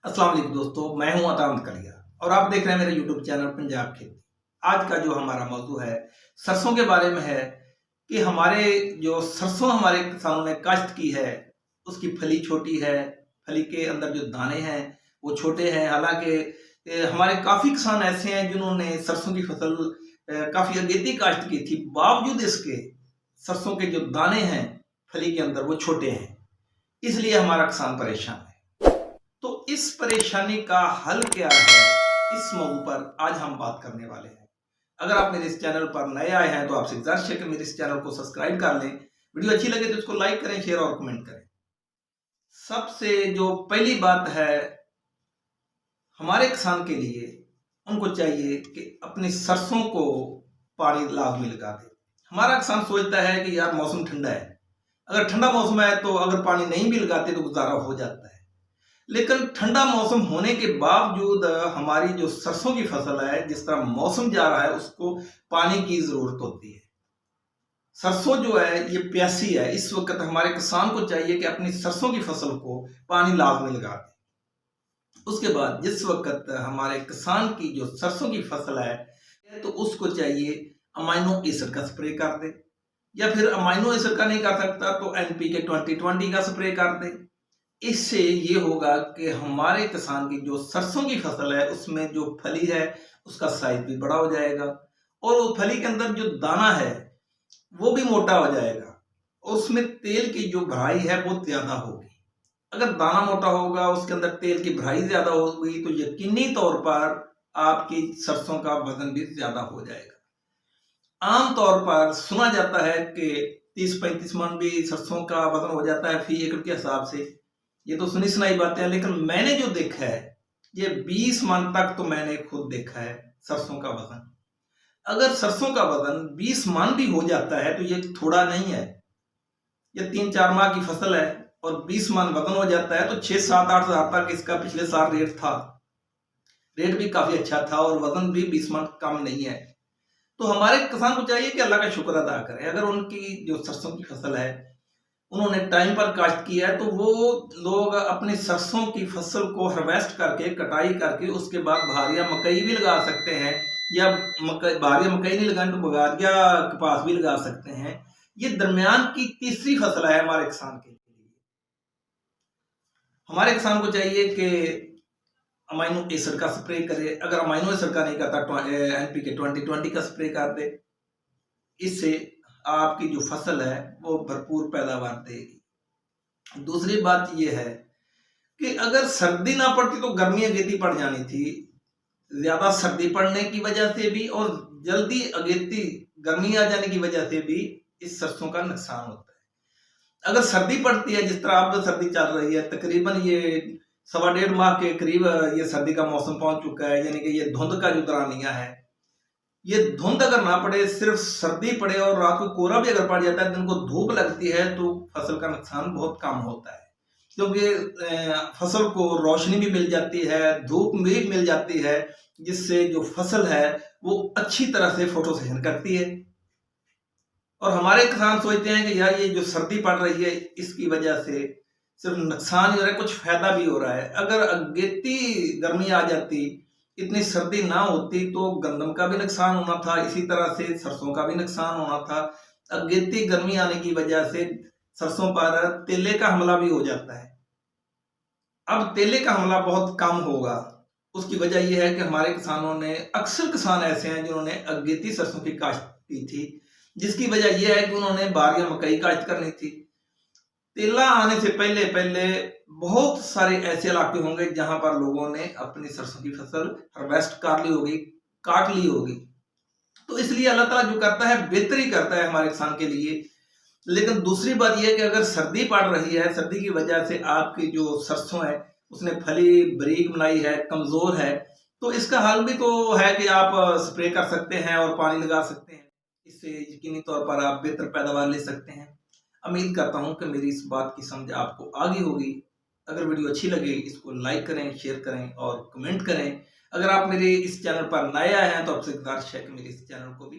अस्सलाम वालेकुम दोस्तों, मैं हूं अतामत कलिया और आप देख रहे हैं मेरे यूट्यूब चैनल पंजाब खेती। आज का जो हमारा मौजू है सरसों के बारे में है कि हमारे जो सरसों हमारे किसानों ने काश्त की है उसकी फली छोटी है, फली के अंदर जो दाने हैं वो छोटे हैं। हालांकि हमारे काफ़ी किसान ऐसे हैं जिन्होंने सरसों की फसल काफ़ी अगेती काश्त की थी, बावजूद इसके सरसों के जो दाने हैं फली के अंदर वो छोटे हैं, इसलिए हमारा किसान परेशान है। तो इस परेशानी का हल क्या है, इस मौजू पर आज हम बात करने वाले हैं। अगर आप मेरे इस चैनल पर नए आए हैं तो आपसे गुजारिश है कि मेरे इस चैनल को सब्सक्राइब कर लें, वीडियो अच्छी लगे तो इसको लाइक करें, शेयर और कमेंट करें। सबसे जो पहली बात है हमारे किसान के लिए, उनको चाहिए कि अपनी सरसों को पानी लाजमी लगा दे। हमारा किसान सोचता है कि यार मौसम ठंडा है, अगर ठंडा मौसम है तो अगर पानी नहीं भी लगाते तो गुजारा हो जाता है। लेकिन ठंडा मौसम होने के बावजूद हमारी जो सरसों की फसल है, जिस तरह मौसम जा रहा है उसको पानी की जरूरत होती है। सरसों जो है ये प्यासी है, इस वक्त हमारे किसान को चाहिए कि अपनी सरसों की फसल को पानी लाजमी लगा दे। उसके बाद जिस वक्त हमारे किसान की जो सरसों की फसल है तो उसको चाहिए अमाइनो एसिड का स्प्रे कर दे, या फिर अमाइनो एसिड का नहीं कर सकता तो NPK 2020 का स्प्रे कर दे। इससे ये होगा कि हमारे किसान की जो सरसों की फसल है उसमें जो फली है उसका साइज भी बड़ा हो जाएगा और वो फली के अंदर जो दाना है वो भी मोटा हो जाएगा और उसमें तेल की जो भराई है वो ज्यादा होगी। अगर दाना मोटा होगा, उसके अंदर तेल की भराई ज्यादा होगी तो यकीनी तौर पर आपकी सरसों का वजन भी ज्यादा हो जाएगा। आमतौर पर सुना जाता है कि 30-35 मन भी सरसों का वजन हो जाता है फी एकड़ के हिसाब से। ये तो सुनी सुनाई बातें हैं, लेकिन मैंने जो देखा है ये 20 मन तक तो मैंने खुद देखा है सरसों का वजन। अगर सरसों का वजन 20 मन भी हो जाता है तो ये थोड़ा नहीं है, ये 3-4 माह की फसल है और 20 मन वजन हो जाता है तो 6-7-8 हजार तक इसका पिछले साल रेट था। रेट भी काफी अच्छा था और वजन भी 20 मन कम नहीं है। तो हमारे किसान को चाहिए कि अल्लाह का शुक्र अदा करें। अगर उनकी जो सरसों की फसल है उन्होंने टाइम पर काश्त किया है तो वो लोग अपनी सरसों की फसल को हार्वेस्ट करके, कटाई करके उसके बाद बहारिया मकई भी लगा सकते हैं, या बहारिया मकई नहीं लगाए तो बगारिया कपास भी लगा सकते हैं। ये दरमियान की तीसरी फसल है हमारे किसान के लिए। हमारे किसान को चाहिए कि अमाइनो एसिड का स्प्रे करे, अगर अमाइनो एसिड का नहीं करता NPK 2020 का स्प्रे कर दे। इससे आपकी जो फसल है वो भरपूर पैदावार देगी। दूसरी बात यह है कि अगर सर्दी ना पड़ती तो गर्मी अगेती पड़ जानी थी। ज्यादा सर्दी पड़ने की वजह से भी और जल्दी अगेती गर्मी आ जाने की वजह से भी इस सरसों का नुकसान होता है। अगर सर्दी पड़ती है, जिस तरह अब सर्दी चल रही है, तकरीबन ये 1.25 माह के करीब ये सर्दी का मौसम पहुंच चुका है, यानी कि ये धुंध का जो दौरानिया है, ये धुंध अगर ना पड़े, सिर्फ सर्दी पड़े और रात को कोहरा भी अगर पड़ जाता है, दिन को धूप लगती है तो फसल का नुकसान बहुत कम होता है, क्योंकि फसल को रोशनी भी मिल जाती है, धूप भी मिल जाती है, जिससे जो फसल है वो अच्छी तरह से फोटोसेशन करती है। और हमारे किसान सोचते हैं कि यार ये जो सर्दी पड़ रही है इसकी वजह से सिर्फ नुकसान ही हो रहा है, कुछ फायदा भी हो रहा है। अगर अगेती गर्मी आ जाती, इतनी सर्दी ना होती तो गंदम का भी नुकसान होना था, इसी तरह से सरसों का भी नुकसान होना था। अगेती गर्मी आने की वजह से सरसों पर तेले का हमला भी हो जाता है। अब तेले का हमला बहुत कम होगा। उसकी वजह यह है कि हमारे किसानों ने, अक्सर किसान ऐसे हैं जिन्होंने अगेती सरसों की काश्त की थी, जिसकी वजह यह है कि उन्होंने बारिया मकई काश्त करनी थी। तेला आने से पहले पहले बहुत सारे ऐसे इलाके होंगे जहां पर लोगों ने अपनी सरसों की फसल हार्वेस्ट कर ली होगी, काट ली होगी। तो इसलिए अल्लाह ताला जो करता है बेहतरी करता है हमारे किसान के लिए। लेकिन दूसरी बात यह है कि अगर सर्दी पड़ रही है, सर्दी की वजह से आपकी जो सरसों है उसने फली बरीक बनाई है, कमजोर है, तो इसका हल भी तो है कि आप स्प्रे कर सकते हैं और पानी लगा सकते हैं। इससे यकीनी तौर पर आप बेहतर पैदावार ले सकते हैं। उम्मीद करता हूं कि मेरी इस बात की समझ आपको आ गई होगी। अगर वीडियो अच्छी लगे इसको लाइक करें, शेयर करें और कमेंट करें। अगर आप मेरे इस चैनल पर नए आए हैं तो आपसे गुजारिश है कि मेरे इस चैनल को भी